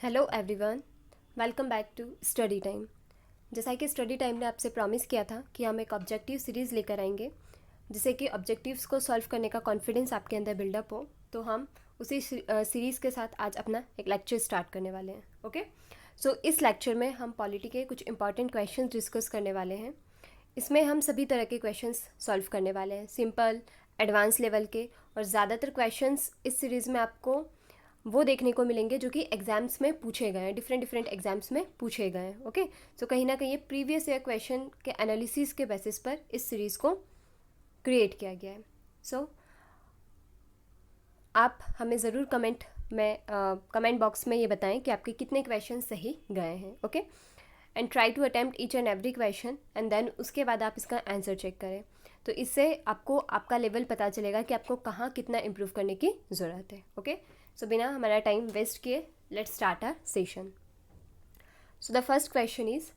Hello everyone, welcome back to study time. जैसा कि study time ने आपसे प्रॉमिस किया था कि हम एक ऑब्जेक्टिव सीरीज़ लेकर आएंगे जिससे कि ऑब्जेक्टिव्स को सॉल्व करने का कॉन्फिडेंस आपके अंदर बिल्डअप हो। तो हम उसी सीरीज़ के साथ आज अपना एक लेक्चर स्टार्ट करने वाले हैं। ओके, सो इस लेक्चर में हम पॉलिटी के कुछ इंपॉर्टेंट क्वेश्चन डिस्कस करने वाले हैं। इसमें हम सभी तरह के क्वेश्चंस सॉल्व करने वाले हैं, सिंपल, एडवांस लेवल के, और ज़्यादातर क्वेश्चंस इस सीरीज़ में आपको वो देखने को मिलेंगे जो कि एग्ज़ाम्स में पूछे गए हैं, डिफरेंट एग्जाम्स में पूछे गए हैं। ओके, सो कहीं ना कहीं ये प्रीवियस ईयर क्वेश्चन के एनालिसिस के बेसिस पर इस सीरीज़ को क्रिएट किया गया है। सो आप हमें ज़रूर कमेंट बॉक्स में ये बताएं कि आपके कितने क्वेश्चन सही गए हैं। Okay, and try to attempt each and every question and then उसके बाद आप इसका आंसर चेक करें। तो इससे आपको आपका लेवल पता चलेगा कि आपको कहाँ कितना इम्प्रूव करने की ज़रूरत है। ओके, सो बिना हमारा टाइम वेस्ट किए let's start our session. So the first question is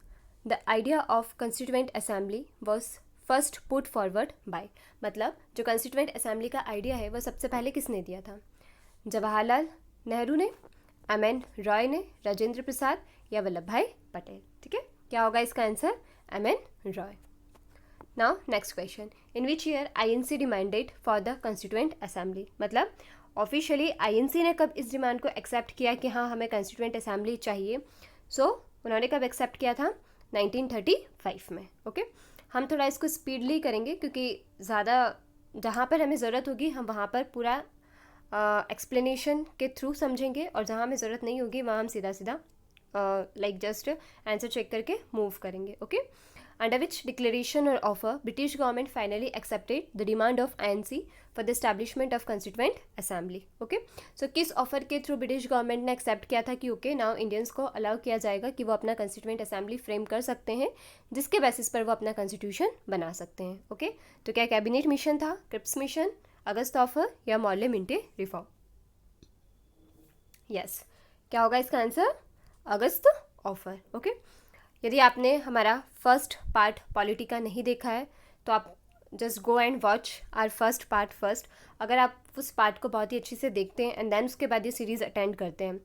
the idea of constituent assembly was first put forward by. मतलब जो कंस्टिट्यूएंट असेंबली का आइडिया है वो सबसे पहले किसने दिया था? जवाहरलाल नेहरू ने, एम.एन. रॉय ने, राजेंद्र प्रसाद या वल्लभ भाई पटेल। ठीक है, क्या होगा इसका answer? M.N.. Roy. Now next question, in which year INC demanded for the constituent assembly. मतलब ऑफिशियली आईएनसी ने कब इस डिमांड को एक्सेप्ट किया कि हाँ हमें कंस्टिट्यूएंट असेंबली चाहिए? उन्होंने कब एक्सेप्ट किया था? 1935 में। ओके, हम थोड़ा इसको स्पीडली करेंगे क्योंकि ज़्यादा जहाँ पर हमें ज़रूरत होगी हम वहाँ पर पूरा एक्सप्लेनेशन के थ्रू समझेंगे, और जहाँ हमें ज़रूरत नहीं होगी वहाँ हम सीधा सीधा जस्ट आंसर चेक करके मूव करेंगे। Okay, under which declaration or offer British government finally accepted the demand of INC for the establishment of constituent assembly. Okay, so किस ऑफर के थ्रू ब्रिटिश गवर्नमेंट ने एक्सेप्ट किया था कि okay now Indians को allow किया जाएगा कि वो अपना कंस्टिट्यूएंट असेंबली फ्रेम कर सकते हैं जिसके बेसिस पर वो अपना कॉन्स्टिट्यूशन बना सकते हैं। ओके, तो क्या कैबिनेट मिशन था, क्रिप्स मिशन, अगस्त ऑफर या मॉर्ले मिंटे रिफॉर्म? यस, क्या होगा इसका आंसर? अगस्त ऑफर। ओके, यदि आपने हमारा फर्स्ट पार्ट पॉलिटी का नहीं देखा है तो आप just go and watch our first part first. अगर आप उस पार्ट को बहुत ही अच्छे से देखते हैं एंड देन उसके बाद ये सीरीज़ अटेंड करते हैं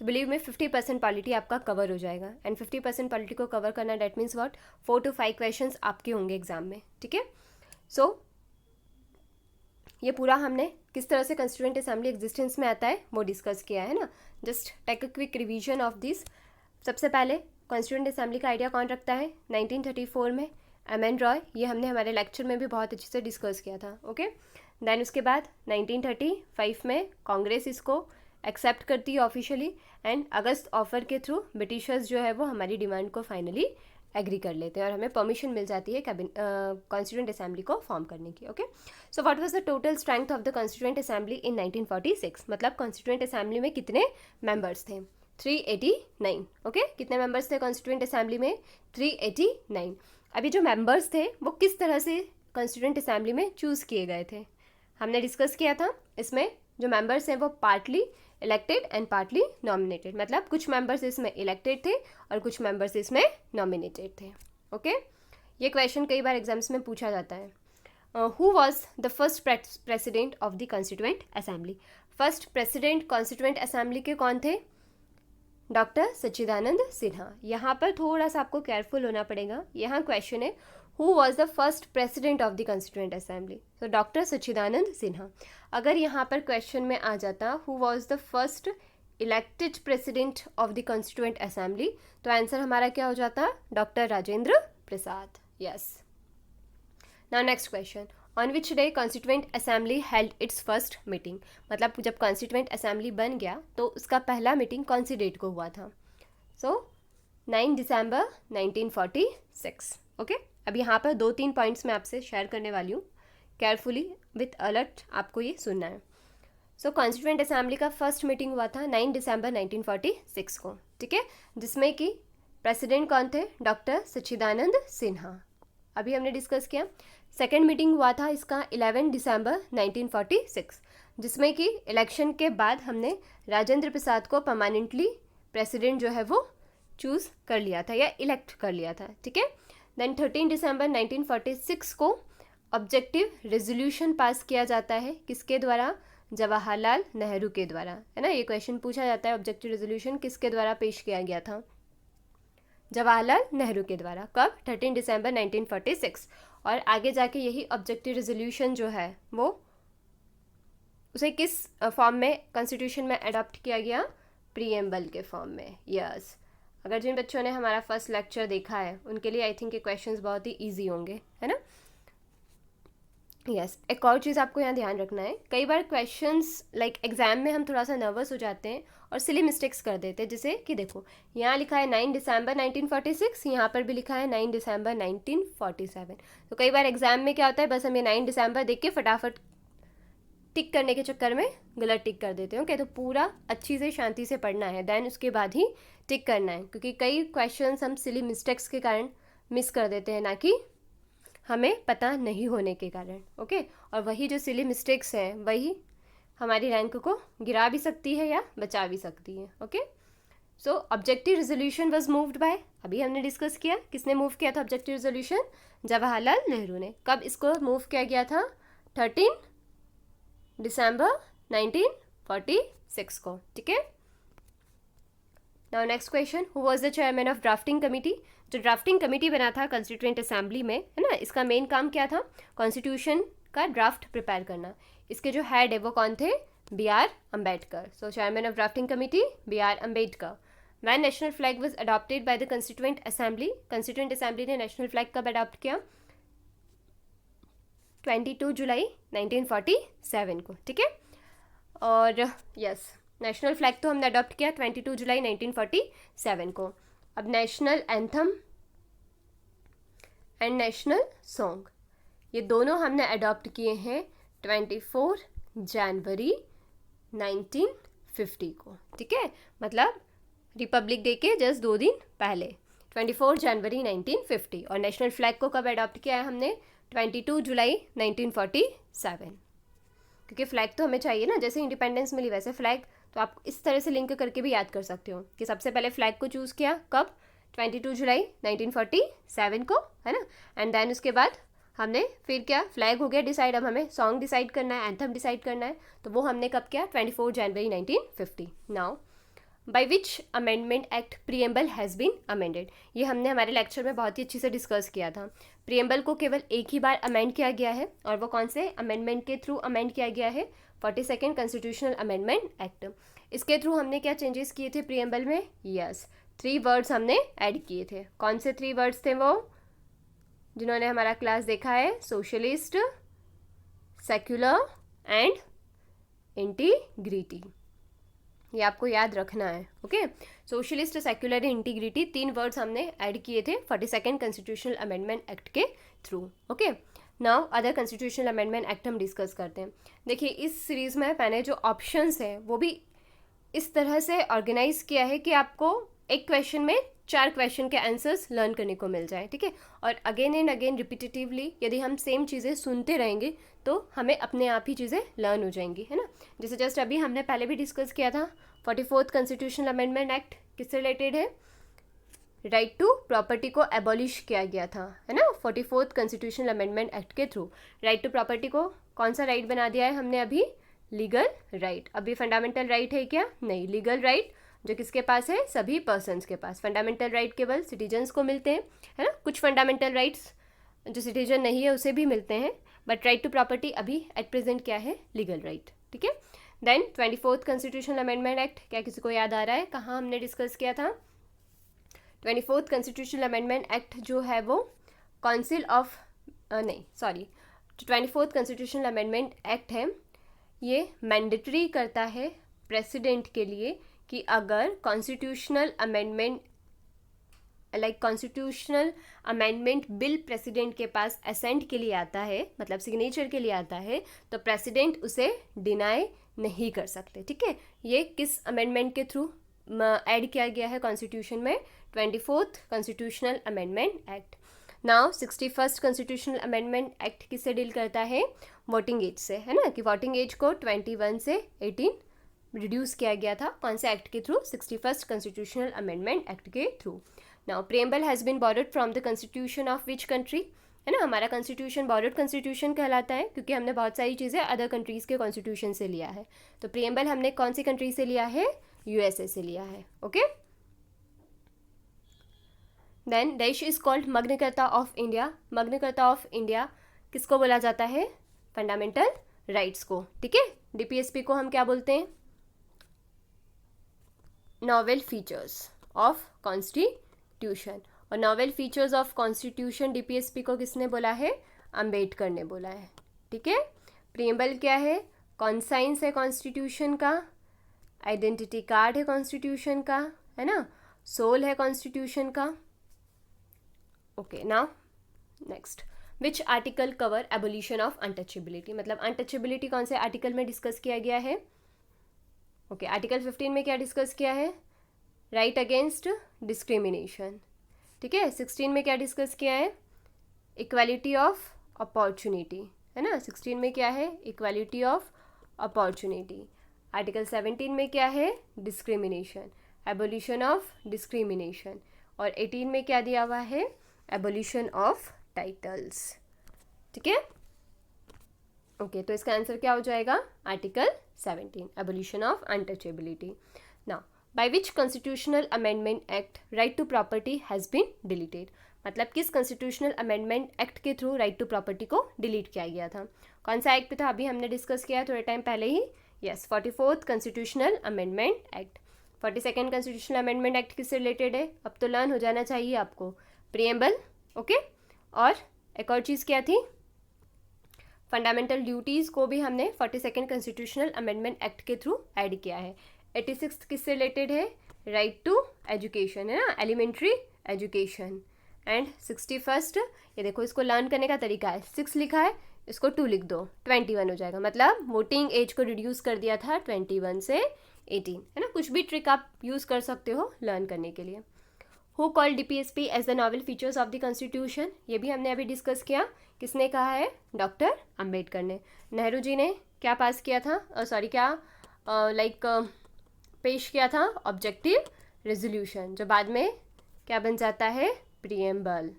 तो बिलीव में 50% पॉलिटी आपका कवर हो जाएगा। एंड 50% पॉलिटी को कवर करना that means what, 4 to 5 questions आपके होंगे एग्जाम में। ठीक है, सो ये पूरा हमने किस तरह से कंस्टिट्यूएंट असेंबली एग्जिस्टेंस में आता है वो डिस्कस किया है ना। Just take a quick revision of this. सबसे पहले कॉन्स्टिट्यूएंट असेंबली का आइडिया कौन रखता है? 1934 में एम.एन. रॉय। ये हमने हमारे लेक्चर में भी बहुत अच्छे से डिस्कस किया था। ओके, देन उसके बाद 1935 में कांग्रेस इसको एक्सेप्ट करती है ऑफिशियली, एंड अगस्त ऑफर के थ्रू ब्रिटिशर्स जो है वो हमारी डिमांड को फाइनली एग्री कर लेते हैं और हमें परमिशन मिल जाती है कॉन्स्टिट्यूएंट असेंबली को फॉर्म करने की। Okay, so what was the total strength of the constituent assembly in 1946? मतलब कॉन्स्टिट्यूएंट असेंबली में कितने मेंबर्स थे? 389। ओके, कितने मेंबर्स थे कॉन्स्टिट्यूएंट असेंबली में? 389। अभी जो मेंबर्स थे वो किस तरह से कॉन्स्टिट्यूएंट असेंबली में चूज़ किए गए थे हमने डिस्कस किया था। इसमें जो मेंबर्स हैं वो partly elected and partly nominated. मतलब कुछ मेंबर्स इसमें इलेक्टेड थे और कुछ मेंबर्स इसमें नॉमिनेटेड थे। ओके, ये क्वेश्चन कई बार एग्जाम्स में पूछा जाता है। Who was the first president of the constituent assembly? First president constituent assembly के कौन थे? डॉक्टर सच्चिदानंद सिन्हा। यहाँ पर थोड़ा सा आपको केयरफुल होना पड़ेगा। यहाँ क्वेश्चन है who was the first president of the constituent assembly, तो डॉक्टर सच्चिदानंद सिन्हा। अगर यहाँ पर क्वेश्चन में आ जाता who was the first elected president of the constituent assembly तो आंसर हमारा क्या हो जाता? Doctor Rajendra Prasad. Yes, now next question, on which day constituent assembly held it's first meeting? मतलब जब कॉन्स्टिट्यूएंट असेंबली बन गया तो उसका पहला मीटिंग कौन सी डेट को हुआ था? 9 दिसंबर 1946। ओके, अब यहाँ पर 2-3 पॉइंट्स मैं आपसे शेयर करने वाली हूँ, केयरफुली विथ अलर्ट आपको ये सुनना है। कॉन्स्टिट्यूएंट असेंबली का फर्स्ट मीटिंग हुआ था 9 दिसंबर 1946 को। ठीक है, जिसमें कि प्रेसिडेंट कौन थे? डॉक्टर सच्चिदानंद सिन्हा, अभी हमने डिस्कस किया। सेकेंड मीटिंग हुआ था इसका 11 दिसंबर 1946, जिसमें कि इलेक्शन के बाद हमने राजेंद्र प्रसाद को परमानेंटली प्रेसिडेंट जो है वो चूज़ कर लिया था या इलेक्ट कर लिया था। ठीक है, देन 13 दिसंबर 1946 को ऑब्जेक्टिव रेजोल्यूशन पास किया जाता है, किसके द्वारा? जवाहरलाल नेहरू के द्वारा, है ना। ये क्वेश्चन पूछा जाता है, ऑब्जेक्टिव रेजोल्यूशन किसके द्वारा पेश किया गया था? जवाहरलाल नेहरू के द्वारा। कब? 13 दिसंबर 1946। और आगे जाके यही ऑब्जेक्टिव रेजोल्यूशन जो है वो उसे किस फॉर्म में कॉन्स्टिट्यूशन में अडॉप्ट किया गया? प्रीएम्बल के फॉर्म में। यस, अगर जिन बच्चों ने हमारा फर्स्ट लेक्चर देखा है उनके लिए आई थिंक ये क्वेश्चंस बहुत ही ईजी होंगे, है ना। यस, एक और चीज़ आपको यहाँ ध्यान रखना है, कई बार क्वेश्चंस लाइक एग्जाम में हम थोड़ा सा नर्वस हो जाते हैं और सिली मिस्टेक्स कर देते हैं, जैसे कि देखो यहाँ लिखा है 9 दिसंबर 1946, यहाँ पर भी लिखा है 9 दिसंबर 1947। तो कई बार एग्जाम में क्या होता है, बस हम ये 9 दिसंबर देख के फटाफट टिक करने के चक्कर में गलत टिक कर देते हो। ओके, तो पूरा अच्छी से शांति से पढ़ना है, देन उसके बाद ही टिक करना है, क्योंकि कई क्वेश्चंस हम सिली मिस्टेक्स के कारण मिस कर देते हैं, ना कि हमें पता नहीं होने के कारण। ओके, और वही जो सिली मिस्टेक्स हैं वही हमारी रैंक को गिरा भी सकती है या बचा भी सकती है। Okay, so objective resolution was moved by, अभी हमने डिस्कस किया किसने मूव किया था ऑब्जेक्टिव रेजोल्यूशन? जवाहरलाल नेहरू ने। कब इसको मूव किया गया था? 13 दिसंबर 1946 को। ठीक है, now next question, who was the chairman of drafting committee? जो ड्राफ्टिंग कमेटी बना था कॉन्स्टिट्यूएंट असेंबली में, है ना, इसका मेन काम क्या था? कॉन्स्टिट्यूशन का ड्राफ्ट प्रिपेयर करना। इसके जो हेड है वो कौन थे? B.R. Ambedkar. So chairman of drafting committee B.R. Ambedkar. When national flag was adopted by the constituent assembly? Constituent assembly ने नेशनल फ्लैग कब अडॉप्ट किया? 22 जुलाई 1947 को। ठीक है, और यस, नेशनल फ्लैग तो हमने अडॉप्ट किया 22 जुलाई 1947 को। अब national anthem and national song ये दोनों हमने अडॉप्ट किए हैं 24 जनवरी 1950 को। ठीक है, मतलब रिपब्लिक डे के जस्ट 2 दिन पहले 24 जनवरी 1950। और नेशनल फ्लैग को कब अडॉप्ट किया है हमने? 22 जुलाई 1947। क्योंकि फ्लैग तो हमें चाहिए ना, जैसे इंडिपेंडेंस मिली वैसे फ्लैग, तो आप इस तरह से लिंक करके भी याद कर सकते हो कि सबसे पहले फ्लैग को चूज़ किया कब? 22 जुलाई 1947 को, है ना। एंड देन उसके बाद हमने फिर क्या, फ्लैग हो गया डिसाइड, अब हमें सॉन्ग डिसाइड करना है, एंथम डिसाइड करना है, तो वो हमने कब किया? 24 जनवरी 1950। Now by which amendment act preamble has been amended? ये हमने हमारे लेक्चर में बहुत ही अच्छी से डिस्कस किया था। प्रीएम्बल को केवल एक ही बार अमेंड किया गया है, और वो कौन से अमेंडमेंट के थ्रू अमेंड किया गया है? 42nd constitutional amendment act. इसके थ्रू हमने क्या चेंजेस किए थे प्रीएम्बल में? यस, 3 वर्ड्स हमने ऐड किए थे। कौन से 3 वर्ड्स थे वो? जिन्होंने हमारा क्लास देखा है, सोशलिस्ट, सेक्युलर एंड इंटीग्रिटी, ये आपको याद रखना है। Okay, socialist, secular, integrity 3 words हमने ऐड किए थे 42nd कॉन्स्टिट्यूशनल अमेंडमेंट एक्ट के थ्रू। Okay, now other constitutional amendment act हम डिस्कस करते हैं। देखिए, इस सीरीज़ में मैंने जो ऑप्शंस हैं वो भी इस तरह से ऑर्गेनाइज किया है कि आपको एक क्वेश्चन में 4 क्वेश्चन के आंसर्स लर्न करने को मिल जाए। ठीक है, और अगेन एंड अगेन रिपीटेटिवली यदि हम सेम चीज़ें सुनते रहेंगे तो हमें अपने आप ही चीज़ें लर्न हो जाएंगी, है ना। जैसे जस्ट अभी हमने पहले भी डिस्कस किया था 44th कॉन्स्टिट्यूशनल अमेंडमेंट एक्ट किससे रिलेटेड है? राइट टू प्रॉपर्टी को एबॉलिश किया गया था, है ना, 44th कॉन्स्टिट्यूशनल अमेंडमेंट एक्ट के थ्रू। राइट टू प्रॉपर्टी को कौन सा राइट बना दिया है हमने अभी? Legal right. अभी फंडामेंटल राइट है क्या? नहीं, लीगल राइट जो किसके पास है? सभी पर्सन्स के पास। फंडामेंटल राइट केवल सिटीजन्स को मिलते हैं, है ना। कुछ फंडामेंटल राइट्स जो सिटीजन नहीं है उसे भी मिलते हैं, बट राइट टू प्रॉपर्टी अभी एट प्रेजेंट क्या है? Legal right. ठीक है, then 24th constitutional amendment act, क्या किसी को याद आ रहा है कहाँ हमने डिस्कस किया था? 24th कॉन्स्टिट्यूशनल अमेंडमेंट एक्ट जो है वो council of 24th constitutional amendment act है, ये मैंडेटरी करता है प्रेसिडेंट के लिए कि अगर कॉन्स्टिट्यूशनल अमेंडमेंट बिल प्रेसिडेंट के पास असेंट के लिए आता है, मतलब सिग्नेचर के लिए आता है, तो प्रेसिडेंट उसे डिनाई नहीं कर सकते। ठीक है, ये किस अमेंडमेंट के थ्रू ऐड किया गया है कॉन्स्टिट्यूशन में? 24th constitutional amendment act. Now 61st constitutional amendment act किससे डील करता है? वोटिंग एज से, है ना, कि वोटिंग एज को 21 से 18 रिड्यूस किया गया था। कौन से एक्ट के through? 61st constitutional amendment act के through. Now preamble has been borrowed from the constitution of which country? है ना, हमारा कॉन्स्टिट्यूशन बॉर्डर्ड कॉन्स्टिट्यूशन कहलाता है क्योंकि हमने बहुत सारी चीज़ें अदर कंट्रीज़ के कॉन्स्टिट्यूशन से लिया है। तो प्रीएम्बल हमने कौन सी कंट्री से लिया है? यूएसए से लिया है। Okay, then this is called Magna Carta of India. Magna Carta of India किसको बोला जाता है? फंडामेंटल राइट्स को। ठीक है, डीपीएसपी को हम क्या बोलते हैं? Novel features of constitution. और novel features of constitution DPSP को किसने बोला है? अंबेडकर ने बोला है। ठीक है, प्रीएम्बल क्या है? कॉन्साइंस है कॉन्स्टिट्यूशन का, आइडेंटिटी कार्ड है कॉन्स्टिट्यूशन का, है ना, सोल है कॉन्स्टिट्यूशन का। Okay, now next, which article cover abolition of untouchability? मतलब अनटचेबिलिटी कौन से आर्टिकल में डिस्कस किया गया है? ओके, आर्टिकल 15 में क्या डिस्कस किया है? Right against discrimination. ठीक है, 16 में क्या डिस्कस किया है? इक्वालिटी ऑफ अपॉर्चुनिटी, है ना, 16 में क्या है? Equality of opportunity. आर्टिकल 17 में क्या है? Discrimination, abolition of discrimination. और 18 में क्या दिया हुआ है? Abolition of titles. ठीक है, ओके, तो इसका आंसर क्या हो जाएगा? Article 17, abolition of untouchability. Now, by which constitutional amendment act right to property has been deleted? मतलब किस कॉन्स्टिट्यूशनल अमेंडमेंट एक्ट के थ्रू राइट टू प्रॉपर्टी को डिलीट किया गया था? कौन सा एक्ट था? अभी हमने डिस्कस किया थोड़े टाइम पहले ही। Yes, 44th constitutional amendment act. 42nd constitutional amendment act किससे रिलेटेड है? अब तो लर्न हो जाना चाहिए आपको। प्रीएम्बल, ओके, और एक और चीज़ क्या थी? फंडामेंटल ड्यूटीज़ को भी हमने 42nd कॉन्स्टिट्यूशनल अमेंडमेंट एक्ट के थ्रू ऐड किया है। 86th किससे रिलेटेड है? राइट टू एजुकेशन, है ना, एलिमेंट्री एजुकेशन। एंड 61st, ये देखो इसको लर्न करने का तरीका है, 6 लिखा है, इसको 2 लिख दो, 21 हो जाएगा। मतलब वोटिंग एज को रिड्यूस कर दिया था 21 से 18, है ना। कुछ भी ट्रिक आप यूज़ कर सकते हो लर्न करने के लिए। Who called DPSP as the novel features of the constitution? ये भी हमने अभी डिस्कस किया। किसने कहा है? डॉक्टर अंबेडकर ने। नेहरू जी ने क्या पास किया था? पेश किया था? ऑब्जेक्टिव रेजोल्यूशन, जो बाद में क्या बन जाता है? प्रीएम्बल।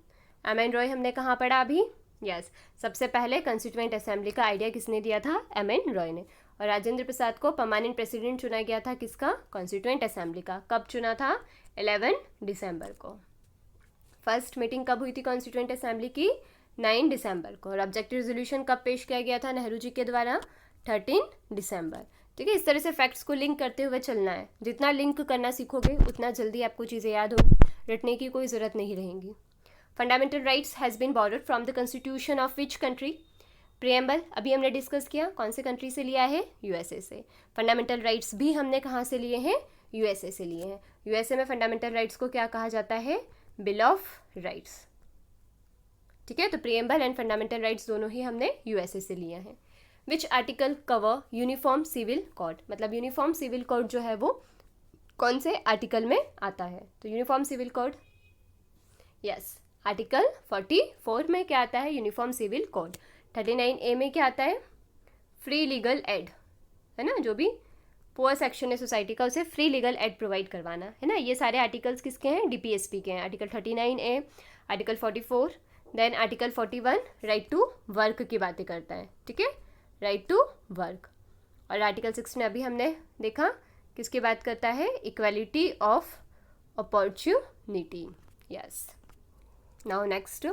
एम.एन. रॉय हमने कहाँ पढ़ा अभी? यस, सबसे पहले कॉन्स्टिट्यूएंट असेंबली का आइडिया किसने दिया था? एम.एन. रॉय ने। और राजेंद्र प्रसाद को परमानेंट प्रेसिडेंट चुना गया था, किसका? कॉन्स्टिट्यूएंट असेंबली का। कब चुना था? 11 दिसंबर को। फर्स्ट मीटिंग कब हुई थी कॉन्स्टिट्यूएंट असेंबली की? 9 दिसंबर को। और ऑब्जेक्टिव रेजोल्यूशन कब पेश किया गया था नेहरू जी के द्वारा? 13 दिसंबर। ठीक है, इस तरह से फैक्ट्स को लिंक करते हुए चलना है। जितना लिंक करना सीखोगे उतना जल्दी आपको चीज़ें याद होगी, रटने की कोई ज़रूरत नहीं रहेगी। Fundamental rights has been borrowed from the constitution of which country? Preamble अभी हमने डिस्कस किया, कौन से कंट्री से लिया है? यूएसए से। फंडामेंटल राइट्स भी हमने कहाँ से लिए हैं? यूएसए से लिए हैं। यूएसए में फंडामेंटल राइट्स को क्या कहा जाता है? Bill of rights. ठीक है, तो प्रीएम्बल एंड फंडामेंटल राइट्स दोनों ही हमने यूएसए से लिए हैं। Which article cover uniform civil code? मतलब यूनिफॉर्म सिविल कोड जो है वो कौन से आर्टिकल में आता है? तो uniform civil code, yes, article 44 में क्या आता है? Uniform civil code. 39A में क्या आता है? फ्री लीगल एड, है ना, जो भी पुअर सेक्शन है सोसाइटी का उसे फ्री लीगल एड प्रोवाइड करवाना, है ना। ये सारे आर्टिकल्स किसके हैं? डीपीएसपी के हैं। Article 39A, article 44, then article 41 right to work की बातें करता है। ठीक है, राइट टू वर्क। और आर्टिकल 6 में अभी हमने देखा किसकी बात करता है? Equality of opportunity. Yes, now next,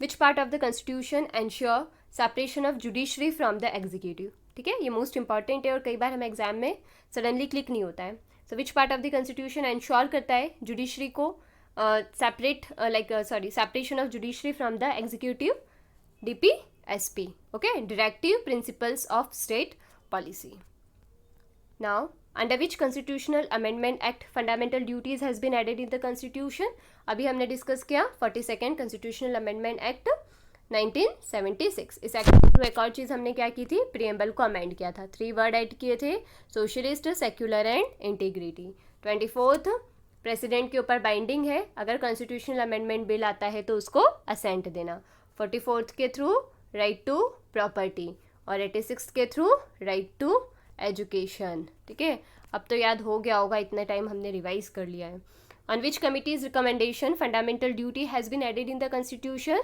which part of the constitution ensure separation of judiciary from the executive? ठीक है, ये मोस्ट इंपॉर्टेंट है और कई बार हमें एग्जाम में सडनली क्लिक नहीं होता है। So which part of the constitution ensure करता है जुडिशरी को separation of judiciary from the executive? DPSP, okay, Directive Principles of State Policy. Now, under which constitutional amendment act fundamental duties has been added in the constitution? अभी हमने discuss किया 42nd constitutional amendment act 1976। इस act के through एक और चीज़ हमने क्या की थी? प्रीएम्बल को अमेंड किया था। 3 वर्ड ऐड किए थे, socialist, secular and integrity. 24th president के ऊपर बाइंडिंग है, अगर कॉन्स्टिट्यूशनल अमेंडमेंट बिल आता है तो उसको असेंट देना। 44th के थ्रू राइट टू प्रॉपर्टी और 86th के थ्रू राइट टू एजुकेशन। ठीक है, अब तो याद हो गया होगा, इतना टाइम हमने रिवाइज कर लिया है। On which committees recommendation fundamental duty has been added in the constitution?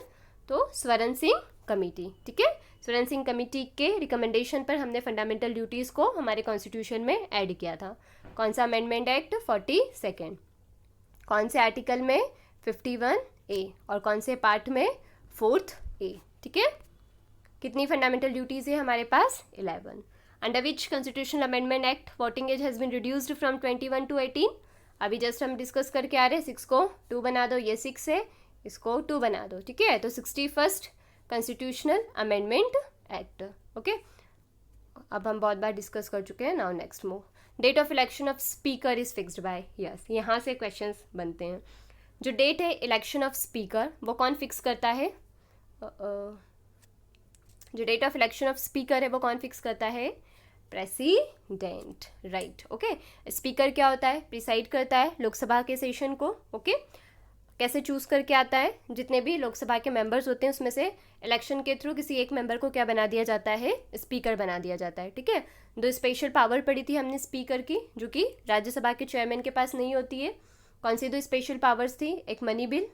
तो स्वरण सिंह कमेटी, ठीक है। स्वरण सिंह कमेटी के रिकमेंडेशन पर हमने फंडामेंटल ड्यूटीज़ को हमारे कॉन्स्टिट्यूशन में ऐड किया था। कौन सा अमेंडमेंट एक्ट? 42। कौन से आर्टिकल में? 51A। और कौन से पार्ट में? 4th A, ठीक है। कितनी फंडामेंटल ड्यूटीज़ है हमारे पास? 11। Under which constitutional amendment act voting age has been reduced from 21 to 18? अभी जस्ट हम डिस्कस करके आ रहे हैं, 6 को 2 बना दो, ये 6 है, इसको 2 बना दो, ठीक है। तो 61st constitutional amendment act, okay. अब हम बहुत बार डिस्कस कर चुके हैं। Now next move. Date of election of speaker is fixed by, yes, यहाँ से क्वेश्चंस बनते हैं। जो डेट है इलेक्शन ऑफ स्पीकर वो कौन फिक्स करता है? जो date of election of speaker है वो कौन फिक्स करता है? President, right, okay. स्पीकर क्या होता है? प्रिसाइड करता है लोकसभा के सेशन को, ओके। कैसे चूज़ करके आता है? जितने भी लोकसभा के मेंबर्स होते हैं उसमें से इलेक्शन के थ्रू किसी एक मेंबर को क्या बना दिया जाता है? स्पीकर बना दिया जाता है, ठीक है। 2 स्पेशल पावर पड़ी थी हमने स्पीकर की, जो कि राज्यसभा के चेयरमैन के पास नहीं होती है। कौन सी 2 स्पेशल पावर्स थी? एक मनी बिल,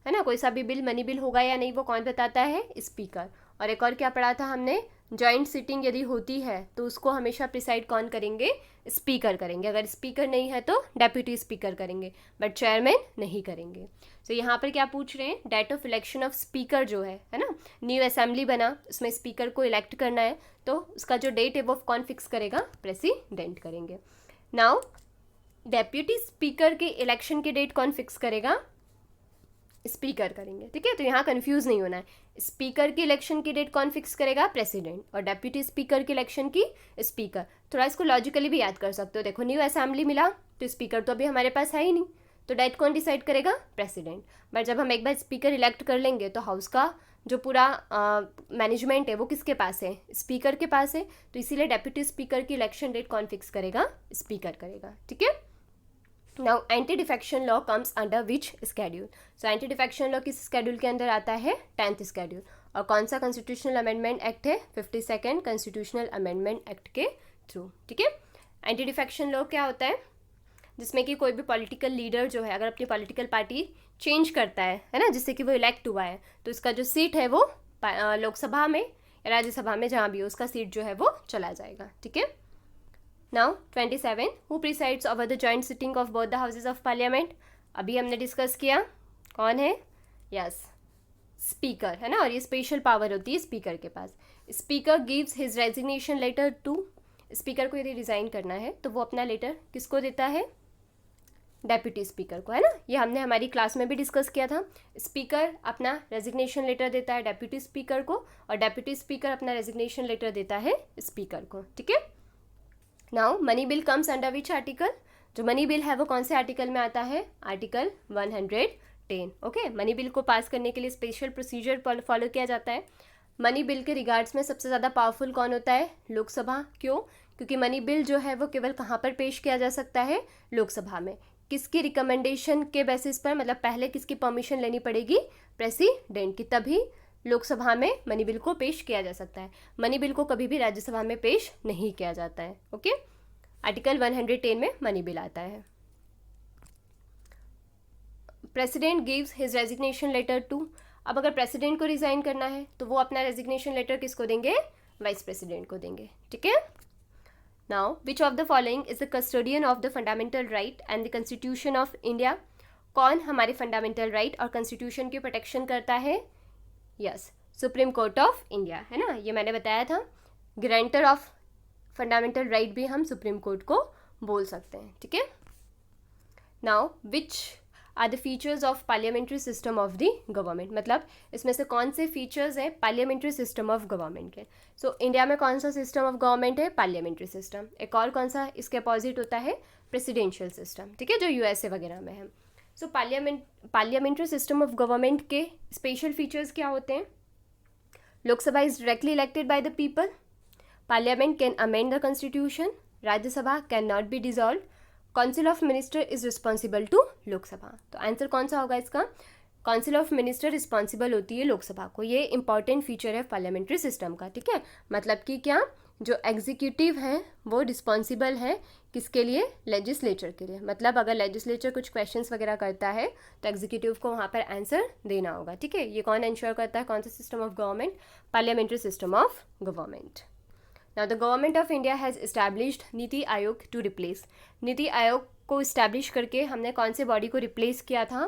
है ना, कोई सा भी बिल मनी बिल होगा या नहीं वो कौन बताता है? स्पीकर। और एक और क्या पढ़ा था हमने? जॉइंट सिटिंग यदि होती है तो उसको हमेशा प्रिसाइड कौन करेंगे? स्पीकर करेंगे। अगर स्पीकर नहीं है तो डेप्यूटी स्पीकर करेंगे, बट चेयरमैन नहीं करेंगे। तो यहाँ पर क्या पूछ रहे हैं? Date of election of speaker जो है ना, न्यू असेंबली बना, उसमें स्पीकर को इलेक्ट करना है, तो उसका जो डेट है वो कौन फिक्स करेगा? प्रेसिडेंट करेंगे। नाउ डेप्यूटी स्पीकर के इलेक्शन की डेट कौन फिक्स करेगा? स्पीकर करेंगे, ठीक है। तो यहाँ कंफ्यूज नहीं होना है। स्पीकर की इलेक्शन की डेट कौन फिक्स करेगा? प्रेसिडेंट। और डेप्यूटी स्पीकर की इलेक्शन की स्पीकर। थोड़ा इसको लॉजिकली भी याद कर सकते हो। देखो, न्यू असेंबली मिला तो स्पीकर तो अभी हमारे पास है ही नहीं, तो डेट कौन डिसाइड करेगा? प्रेसिडेंट। बट जब हम एक बार स्पीकर इलेक्ट कर लेंगे तो हाउस का जो पूरा मैनेजमेंट है वो किसके पास है? स्पीकर के पास है। तो इसीलिए डेप्यूटी स्पीकर की इलेक्शन डेट कौन फिक्स करेगा? स्पीकर करेगा, ठीक है। Now anti defection law comes under which schedule? So anti defection law किस स्केड्यूल के अंदर आता है? 10th schedule. और कौन सा कॉन्स्टिट्यूशनल अमेंडमेंट एक्ट है? 52nd कॉन्स्टिट्यूशनल अमेंडमेंट एक्ट के थ्रू, ठीक है। एंटी डिफेक्शन लॉ क्या होता है? जिसमें कि कोई भी पॉलिटिकल लीडर जो है अगर अपनी पॉलिटिकल पार्टी चेंज करता है ना, जिससे कि वो इलेक्ट हुआ है, तो इसका जो सीट है वो लोकसभा में या राज्यसभा में जहाँ भी हो उसका सीट जो है वो चला जाएगा, ठीक है। Now 27, who presides over the joint sitting of both the houses of parliament? अभी हमने डिस्कस किया, कौन है? यस, स्पीकर, है ना। और ये स्पेशल पावर होती है स्पीकर के पास। Speaker gives his resignation letter to, speaker को यदि रिज़ाइन करना है तो वो अपना लेटर किसको देता है? डेप्यूटी स्पीकर को, है ना। ये हमने हमारी क्लास में भी डिस्कस किया था। स्पीकर अपना रेजिग्नेशन लेटर देता है डेप्यूटी स्पीकर को, और डेप्यूटी स्पीकर अपना रेजिग्नेशन लेटर देता है स्पीकर को, ठीक है। Now money bill comes under which article? जो मनी बिल है वो कौन से आर्टिकल में आता है? Article 110, okay. मनी बिल को पास करने के लिए स्पेशल प्रोसीजर फॉलो किया जाता है। मनी बिल के रिगार्ड्स में सबसे ज़्यादा पावरफुल कौन होता है? लोकसभा। क्यों? क्योंकि मनी बिल जो है वो केवल कहाँ पर पेश किया जा सकता है? लोकसभा में। किसकी रिकमेंडेशन के बेसिस पर? मतलब पहले किसकी परमिशन लेनी पड़ेगी? प्रेसिडेंट की, तभी लोकसभा में मनी बिल को पेश किया जा सकता है। मनी बिल को कभी भी राज्यसभा में पेश नहीं किया जाता है, ओके। आर्टिकल 110 में मनी बिल आता है। President gives his resignation letter to, अब अगर प्रेसिडेंट को रिजाइन करना है तो वो अपना रेजिग्नेशन लेटर किसको देंगे? वाइस प्रेसिडेंट को देंगे, ठीक है। Now which of the following is the custodian of the fundamental right and the constitution of India? कौन हमारे फंडामेंटल राइट और कॉन्स्टिट्यूशन की प्रोटेक्शन करता है? Yes, supreme court of India, है ना। ये मैंने बताया था, ग्रांटर ऑफ फंडामेंटल राइट भी हम सुप्रीम कोर्ट को बोल सकते हैं, ठीक है। Now which are the features of parliamentary system of the government? मतलब इसमें से कौन से फीचर्स हैं पार्लियामेंट्री सिस्टम ऑफ गवर्नमेंट के? सो इंडिया में कौन सा सिस्टम ऑफ गवर्नमेंट है? Parliamentary system. एक और कौन सा इसके अपोजिट होता है? प्रेसिडेंशियल सिस्टम, ठीक है, जो यूएसए वगैरह में है। So parliamentary system of government के स्पेशल फीचर्स क्या होते हैं? Lok Sabha is directly elected by the people, parliament can amend the constitution, Rajya Sabha can not be dissolve, council of minister is responsible to Lok Sabha. तो आंसर कौन सा होगा इसका? काउंसिल ऑफ मिनिस्टर रिस्पॉन्सिबल होती है लोकसभा को। ये इंपॉर्टेंट फीचर है पार्लियामेंट्री सिस्टम का, ठीक है। मतलब कि क्या? जो एग्जीक्यूटिव हैं वो रिस्पॉन्सिबल है किसके लिए, लेजिस्लेचर के लिए। मतलब अगर लेजिस्लेचर कुछ क्वेश्चंस वगैरह करता है तो एग्जीक्यूटिव को वहाँ पर आंसर देना होगा, ठीक है। ये कौन इंश्योर करता है, कौन सा system of government, parliamentary system of government. Now the government of India has established NITI Aayog to replace, NITI Aayog को इस्टेब्लिश करके हमने कौन से बॉडी को रिप्लेस किया था,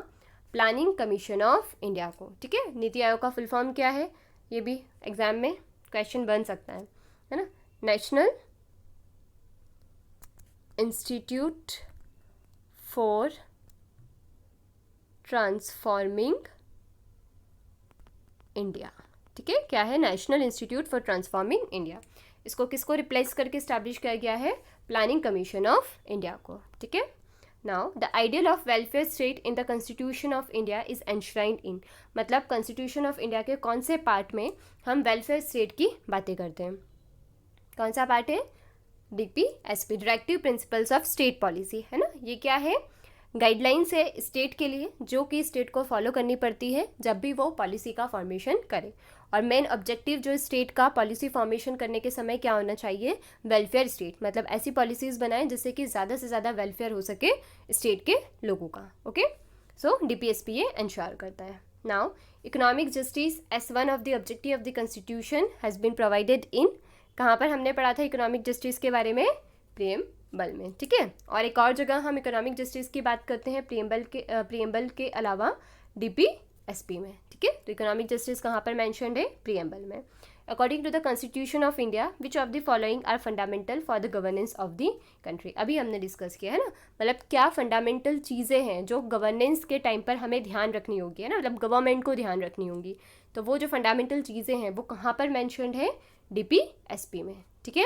प्लानिंग कमीशन ऑफ इंडिया को, ठीक है। नीति आयोग का फुल फॉर्म क्या है, ये भी एग्जाम में क्वेश्चन बन सकता है ना, national institute for transforming India, ठीक है। क्या है, national institute for transforming India. इसको किसको रिप्लेस करके स्टैब्लिश किया गया है, प्लानिंग कमीशन ऑफ इंडिया को, ठीक है। Now the ideal of welfare state in the constitution of India is enshrined in, मतलब कॉन्स्टिट्यूशन ऑफ इंडिया के कौन से पार्ट में हम वेलफेयर स्टेट की बातें करते हैं, कौन सा पार्ट है, DPSP, directive principles of state policy, है ना। ये क्या है, गाइडलाइंस है स्टेट के लिए जो कि स्टेट को फॉलो करनी पड़ती है जब भी वो पॉलिसी का फॉर्मेशन करे। और मेन ऑब्जेक्टिव जो स्टेट का पॉलिसी फॉर्मेशन करने के समय क्या होना चाहिए, वेलफेयर स्टेट, मतलब ऐसी पॉलिसीज़ बनाएं जिससे कि ज़्यादा से ज़्यादा वेलफेयर हो सके स्टेट के लोगों का, ओके। सो DPSP ये इंश्योर करता है। Now economic justice as one of the objective of the constitution has been provided in, कहाँ पर हमने पढ़ा था इकोनॉमिक जस्टिस के बारे में, प्रियम्बल में, ठीक है। और एक और जगह हम इकोनॉमिक जस्टिस की बात करते हैं प्रियम्बल के अलावा DPSP में, ठीक है। तो इकोनॉमिक जस्टिस कहाँ पर मैंशनड है, प्रियम्बल में। According to the constitution of India which of the following are fundamental for the governance of the country, अभी हमने डिस्कस किया है ना, मतलब क्या फंडामेंटल चीज़ें हैं जो गवर्नेंस के टाइम पर हमें ध्यान रखनी होगी, है ना, मतलब गवर्नमेंट को ध्यान रखनी होगी। तो वो जो फंडामेंटल चीज़ें हैं वो कहाँ पर मैंशनड है, DPSP में, ठीक है।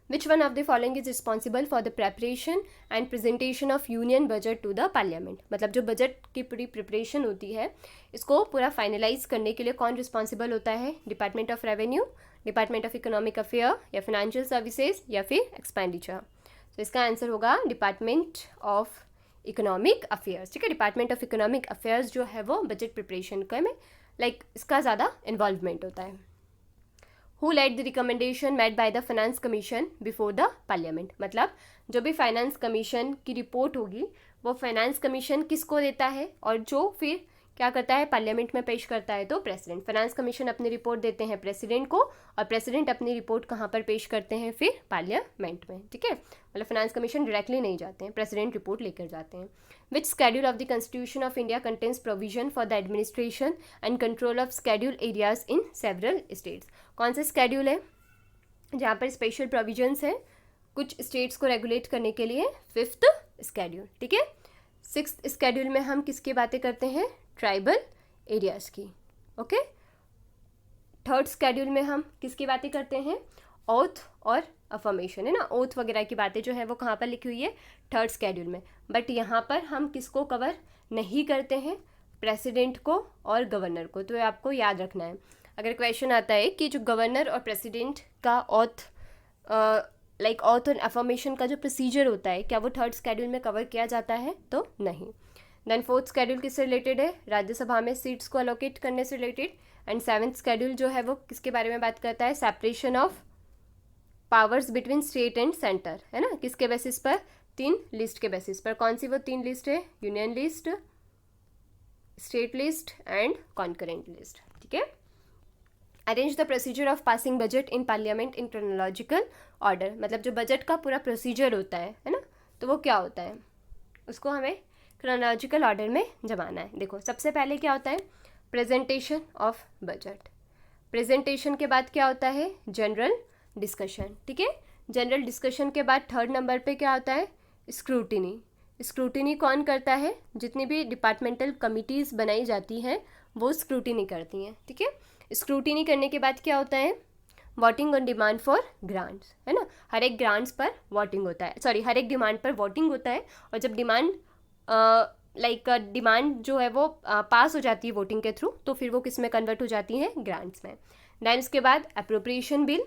Which one of the following is responsible for the preparation and presentation of union budget to the parliament, मतलब जो बजट की पूरी प्रिपरेशन होती है इसको पूरा फाइनलाइज करने के लिए कौन रिस्पॉन्सिबल होता है, department of revenue, department of economic affair या फाइनेंशियल सर्विसेज या फिर एक्सपेंडिचर। तो इसका आंसर होगा डिपार्टमेंट ऑफ इकोनॉमिक अफेयर्स, ठीक है। डिपार्टमेंट ऑफ इकोनॉमिक अफेयर्स जो है वो बजट प्रिपरेशन का में इसका ज़्यादा इन्वॉल्वमेंट होता है। Who led the recommendation made by the Finance Commission before the Parliament, मतलब जो भी फाइनेंस कमीशन की रिपोर्ट होगी वो फाइनेंस कमीशन किसको देता है और जो फिर क्या करता है, पार्लियामेंट में पेश करता है तो प्रेसिडेंट। फाइनेंस कमीशन अपनी रिपोर्ट देते हैं प्रेसिडेंट को और प्रेसिडेंट अपनी रिपोर्ट कहाँ पर पेश करते हैं, फिर पार्लियामेंट में, ठीक है। मतलब फाइनेंस कमीशन डायरेक्टली नहीं जाते हैं, प्रेसिडेंट रिपोर्ट लेकर जाते हैं। Which schedule of the constitution of India contains provision for the administration and control of schedule areas in several states, कौन सा स्केड्यूल है जहाँ पर स्पेशल प्रोविजंस है कुछ स्टेट्स को रेगुलेट करने के लिए, 5th स्केड्यूल, ठीक है। 6th स्केड्यूल में हम किसकी बातें करते हैं, ट्राइबल एरियाज़ की, ओके। 3rd स्केड्यूल में हम किसकी बातें करते हैं, ओथ और अफर्मेशन, है ना, ओथ वगैरह की बातें जो है वो कहाँ पर लिखी हुई है, 3rd स्केड्यूल में। बट यहाँ पर हम किसको कवर नहीं करते हैं, प्रेसिडेंट को और गवर्नर को, तो ये आपको याद रखना है। अगर क्वेश्चन आता है कि जो गवर्नर और प्रेसिडेंट का ओथ ओथ और अफर्मेशन का जो प्रोसीजर होता है क्या वो 3rd स्केड्यूल में कवर किया जाता है, तो नहीं। देन 4th स्केड्यूल किससे रिलेटेड है, राज्यसभा में सीट्स को अलोकेट करने से रिलेटेड। एंड 7th स्केड्यूल जो है वो किसके बारे में बात करता है, separation of powers between state and centre, है ना, किसके बेसिस पर, 3 लिस्ट के बेसिस पर। कौन सी वो 3 लिस्ट है, union list, state list and concurrent list, ठीक है। Arrange the procedure of passing budget in parliament in chronological order, मतलब जो बजट का पूरा प्रोसीजर होता है ना, तो वो क्या होता है, उसको हमें क्रोनोलॉजिकल ऑर्डर में जमाना है। देखो सबसे पहले क्या होता है, प्रेजेंटेशन ऑफ बजट, प्रेजेंटेशन के बाद क्या होता है, जनरल डिस्कशन, ठीक है। जनरल डिस्कशन के बाद 3rd नंबर पे क्या होता है, स्क्रूटिनी। स्क्रूटिनी कौन करता है, जितनी भी डिपार्टमेंटल कमिटीज़ बनाई जाती हैं वो स्क्रूटिनी करती हैं, ठीक है। स्क्रूटिनी करने के बाद क्या होता है, voting on demand for grants, है ना, हर एक ग्रांट्स पर वोटिंग होता है, सॉरी हर एक डिमांड पर वोटिंग होता है। और जब डिमांड डिमांड जो है वो पास हो जाती है वोटिंग के थ्रू, तो फिर वो किस में कन्वर्ट हो जाती है, ग्रांट्स में। दैन उसके बाद अप्रोप्रिएशन बिल,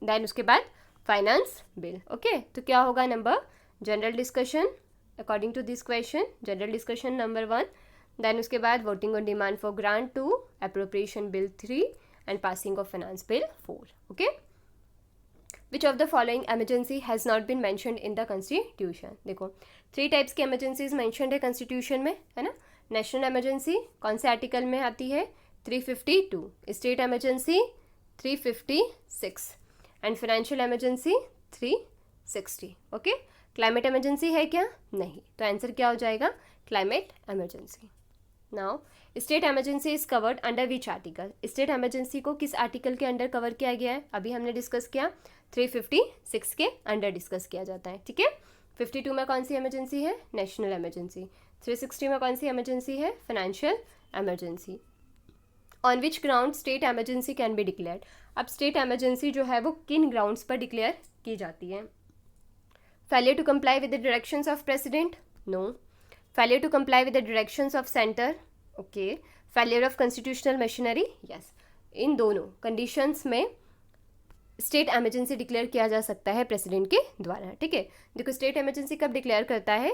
दैन उसके बाद फाइनेंस बिल, ओके। तो क्या होगा number, general discussion according to this question, general discussion number 1, then उसके बाद voting on demand for grant 2, appropriation bill 3 and passing of finance bill 4, okay. Which of the following emergency has not been mentioned in the constitution. देखो 3 types की emergencies mentioned है constitution में, है ना। National emergency कौन से article में आती है? 352। State emergency 356 and financial emergency 360। Okay, climate emergency है क्या? नहीं, तो आंसर क्या हो जाएगा? Climate emergency. Now state emergency is covered under which article? State emergency को किस आर्टिकल के अंडर कवर किया गया है? अभी हमने डिस्कस किया 356 के अंडर डिस्कस किया जाता है, ठीक है। 52 में कौन सी एमरजेंसी है? National emergency. 360 में कौन सी एमरजेंसी है? Financial emergency. On which ground state emergency can be declared? अब स्टेट एमरजेंसी जो है वो किन ग्राउंड्स पर डिक्लेयर की जाती है? Failure to comply with the directions of president? No. Failure to comply with the directions of centre? Okay. Failure of constitutional machinery? Yes. इन दोनों कंडीशंस में स्टेट एमरजेंसी डिक्लेयर किया जा सकता है प्रेसिडेंट के द्वारा, ठीक है। देखो स्टेट एमरजेंसी कब डिक्लेयर करता है,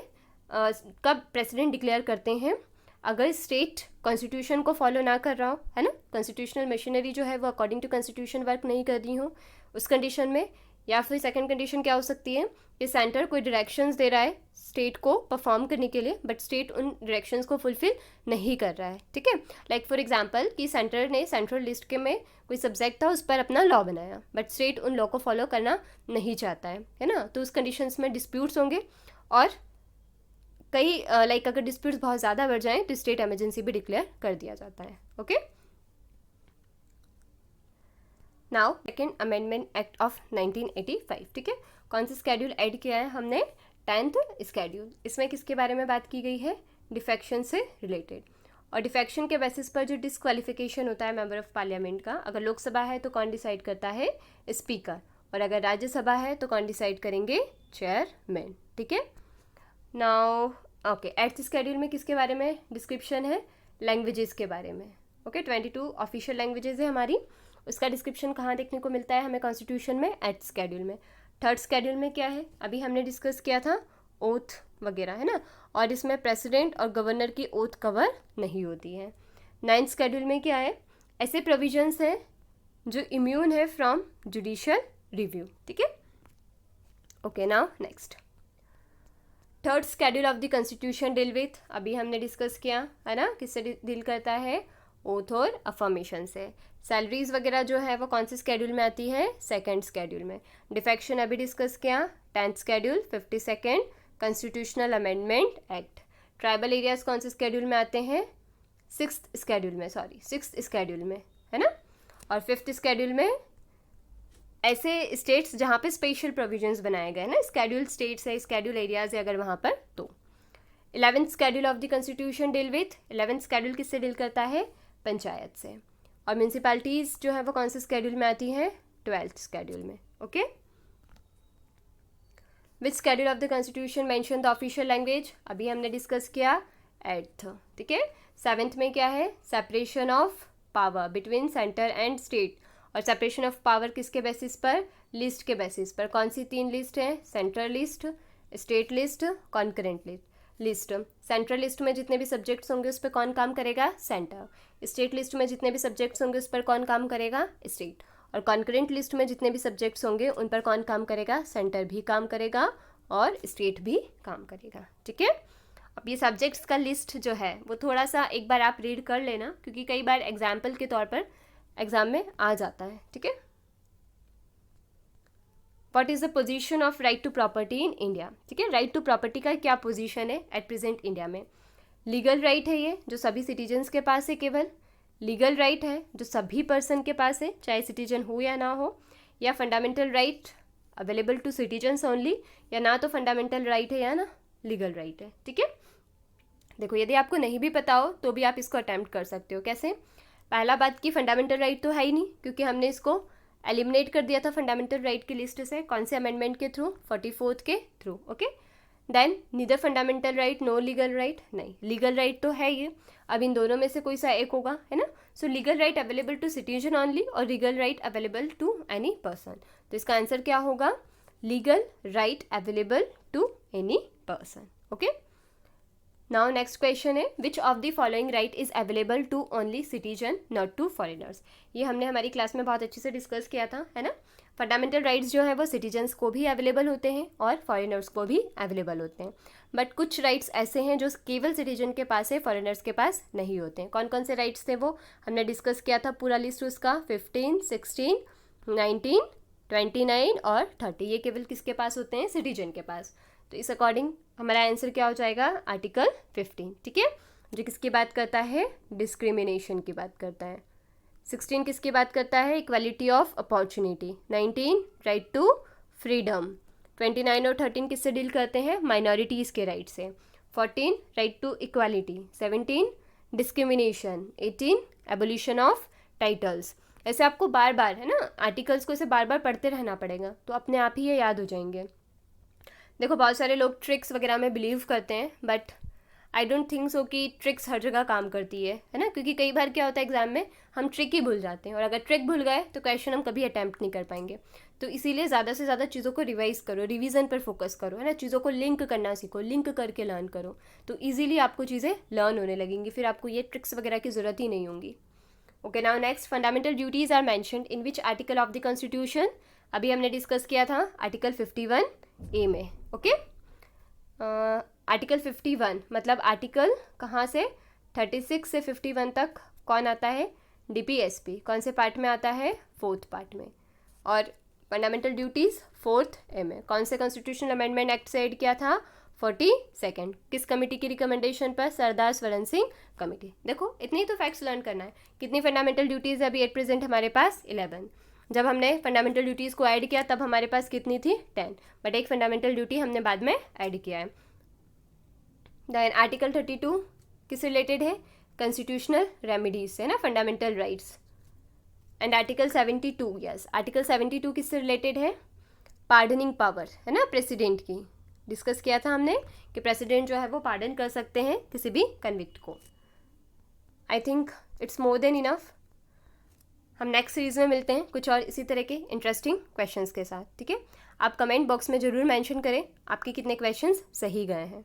कब प्रेसिडेंट डिक्लेयर करते हैं? अगर स्टेट कॉन्स्टिट्यूशन को फॉलो ना कर रहा हो, है ना, कॉन्स्टिट्यूशनल मशीनरी जो है वो अकॉर्डिंग टू कॉन्स्टिट्यूशन वर्क नहीं कर रही हो उस कंडीशन में। या फिर सेकंड कंडीशन क्या हो सकती है कि सेंटर कोई डायरेक्शंस दे रहा है स्टेट को परफॉर्म करने के लिए, बट स्टेट उन डायरेक्शंस को फुलफिल नहीं कर रहा है, ठीक है। लाइक फॉर एग्जांपल कि सेंटर ने सेंट्रल लिस्ट के में कोई सब्जेक्ट था, उस पर अपना लॉ बनाया, बट स्टेट उन लॉ को फॉलो करना नहीं चाहता है ना। तो उस कंडीशंस में डिस्प्यूट्स होंगे, और कई लाइक अगर डिस्प्यूट्स बहुत ज़्यादा बढ़ जाएं तो स्टेट एमरजेंसी भी डिक्लेयर कर दिया जाता है। Okay, now second amendment act of 1985, ठीक है। कौन सा स्केड्यूल ऐड किया है हमने? 10th schedule. इसमें किसके बारे में बात की गई है? डिफेक्शन से रिलेटेड। और डिफेक्शन के बेसिस पर जो डिस्क्वालिफिकेशन होता है मेंबर ऑफ पार्लियामेंट का, अगर लोकसभा है तो कौन डिसाइड करता है? स्पीकर। और अगर राज्यसभा है तो कौन डिसाइड करेंगे? चेयरमैन, ठीक है। नाउ ओके, 8th स्केड्यूल में किसके बारे में डिस्क्रिप्शन है? लैंग्वेजेस के बारे में। ओके, 22 ऑफिशियल लैंग्वेजेस है हमारी, उसका डिस्क्रिप्शन कहाँ देखने को मिलता है हमें? कॉन्स्टिट्यूशन में 8th स्केड्यूल में। 3rd स्केड्यूल में क्या है? अभी हमने डिस्कस किया था ओथ वगैरह, है ना, और इसमें प्रेसिडेंट और गवर्नर की ओथ कवर नहीं होती है। 9th स्केड्यूल में क्या है? ऐसे प्रोविजंस हैं जो इम्यून है फ्रॉम जुडिशियल रिव्यू, ठीक है। Okay, now next 3rd schedule of the constitution deal with, अभी हमने डिस्कस किया है ना, किससे डील करता है? ओथ और अफर्मेशन से। सैलरीज वगैरह जो है वो कौन से स्केड्यूल में आती है? 2nd स्केड्यूल में। डिफेक्शन अभी डिस्कस किया 10th schedule. 52nd constitutional amendment act. Tribal areas कौन से स्केड्यूल में आते हैं? 6th स्केड्यूल में, सॉरी 6th स्केड्यूल में, है ना। और 5th स्केड्यूल में ऐसे स्टेट्स जहाँ पे स्पेशल प्रोविजंस बनाए गए हैं ना, स्केड्यूल स्टेट्स है, स्केड्यूल एरियाज है अगर वहाँ पर तो। 11th schedule of the constitution deal with, 11th schedule किससे डील करता है? पंचायत से। और म्यूनसिपैलिटीज़ जो है वो कौन से स्केड्यूल में आती हैं? 12th स्केड्यूल में। Okay, which schedule of the constitution mention the official language, अभी हमने डिस्कस किया 8th, ठीक है। 7th में क्या है? Separation of power between centre and state. और सेपरेशन ऑफ पावर किसके बेसिस पर? लिस्ट के बेसिस पर। कौन सी 3 लिस्ट हैं? Central list, state list, concurrent list. Central list में जितने भी सब्जेक्ट्स होंगे उस पर कौन काम करेगा? सेंटर। स्टेट लिस्ट में जितने भी सब्जेक्ट्स होंगे उस पर कौन काम करेगा? स्टेट। और कॉन्करेंट लिस्ट में जितने भी सब्जेक्ट्स होंगे उन पर कौन काम करेगा? सेंटर भी काम करेगा और स्टेट भी काम करेगा, ठीक है। अब ये सब्जेक्ट्स का लिस्ट जो है वो थोड़ा सा एक बार आप रीड कर लेना, क्योंकि कई बार एग्जाम्पल के तौर पर एग्जाम में आ जाता है, ठीक है। What is the position of right to property in India, ठीक है। राइट टू प्रॉपर्टी का क्या पोजीशन है एट प्रेजेंट इंडिया में? लीगल राइट है ये, जो सभी सिटीजन्स के पास है केवल। लीगल राइट है जो सभी पर्सन के पास है, चाहे सिटीजन हो या ना हो। या fundamental right available to citizens only, या ना तो फंडामेंटल राइट है या ना लीगल राइट है, ठीक है। देखो यदि आपको नहीं भी पता हो तो भी आप इसको अटैम्प्ट कर सकते हो। कैसे? पहला बात कि फंडामेंटल राइट तो है ही नहीं, क्योंकि हमने इसको एलिमिनेट कर दिया था फंडामेंटल राइट की लिस्ट से। कौन से अमेंडमेंट के थ्रू? 44th के थ्रू। Okay, then neither fundamental right no legal right, नहीं लीगल राइट तो है ये। अब इन दोनों में से कोई सा एक होगा, है ना। So legal right available to citizen only और legal right available to any person. तो इसका आंसर क्या होगा? Legal right available to any person. Okay, now next question है which of the following right is available to only citizen not to foreigners. ये हमने हमारी class में बहुत अच्छे से डिस्कस किया था, है ना। फंडामेंटल राइट्स जो है वो सिटीजन्स को भी अवेलेबल होते हैं और फॉरेनर्स को भी अवेलेबल होते हैं, बट कुछ राइट्स ऐसे हैं जो केवल सिटीजन के पास है, फॉरेनर्स के पास नहीं होते हैं। कौन कौन से राइट्स थे वो हमने डिस्कस किया था, पूरा लिस्ट उसका 15, 16, 19, 29 और 30, ये केवल किसके पास होते हैं, सिटीजन के पास। तो इस अकॉर्डिंग हमारा आंसर क्या हो जाएगा, आर्टिकल 15, ठीक है, जो किसकी बात करता है, डिस्क्रिमिनेशन की बात करता है। 16 किसकी बात करता है, equality of opportunity. 19 right to freedom. 29 और 13 किससे डील करते हैं, माइनॉरिटीज़ के राइट से। 14 right to equality. 17 discrimination. 18 abolition of titles. ऐसे आपको बार बार, है ना, आर्टिकल्स को ऐसे बार बार पढ़ते रहना पड़ेगा, तो अपने आप ही ये याद हो जाएंगे। देखो बहुत सारे लोग ट्रिक्स वगैरह में बिलीव करते हैं, but I don't think so कि ट्रिक्स हर जगह काम करती है ना, क्योंकि कई बार क्या होता है एग्जाम में हम ट्रिक ही भूल जाते हैं, और अगर ट्रिक भूल गए तो क्वेश्चन हम कभी अटैम्प्ट नहीं कर पाएंगे। तो इसीलिए ज़्यादा से ज़्यादा चीज़ों को रिवाइज करो, रिवीजन पर फोकस करो, है ना, चीज़ों को लिंक करना सीखो, लिंक करके लर्न करो, तो ईजिली आपको चीज़ें लर्न होने लगेंगी, फिर आपको ये ट्रिक्स वगैरह की ज़रूरत ही नहीं होंगी। Okay, now next, fundamental duties are mentioned in which article of the constitution. अभी हमने डिस्कस किया था आर्टिकल 51A में। ओके, आर्टिकल 51 मतलब आर्टिकल कहाँ से, 36 से 51 तक कौन आता है, DPSP। कौन से पार्ट में आता है, 4th पार्ट में। और फंडामेंटल ड्यूटीज़ 4th A में। कौन से कॉन्स्टिट्यूशनल अमेंडमेंट एक्ट से ऐड किया था, 42nd। किस कमेटी की रिकमेंडेशन पर, सरदार स्वरण सिंह कमेटी। देखो इतने ही तो फैक्ट्स लर्न करना है। कितनी फंडामेंटल ड्यूटीज़ है अभी एट प्रेजेंट हमारे पास, 11। जब हमने फंडामेंटल ड्यूटीज़ को ऐड किया तब हमारे पास कितनी थी, 10, बट एक फंडामेंटल ड्यूटी हमने बाद में ऐड किया है। देन आर्टिकल 32 किस रिलेटेड है, कॉन्स्टिट्यूशनल रेमेडीज से, ना, fundamental rights. And article 72, yes, article 72 किससे रिलेटेड है, पार्डनिंग पावर, है ना, प्रेसिडेंट की। डिस्कस किया था हमने कि प्रेसिडेंट जो है वो पार्डन कर सकते हैं किसी भी कन्विक्ट को। I think it's more than enough. हम नेक्स्ट सीरीज में मिलते हैं कुछ और इसी तरह के इंटरेस्टिंग क्वेश्चंस के साथ, ठीक है। आप कमेंट बॉक्स में ज़रूर मेंशन करें आपके कितने क्वेश्चंस सही गए हैं,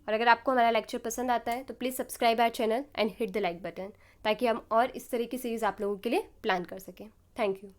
और अगर आपको हमारा लेक्चर पसंद आता है तो please subscribe our channel and hit the like button, ताकि हम और इस तरह की सीरीज़ आप लोगों के लिए प्लान कर सकें। Thank you.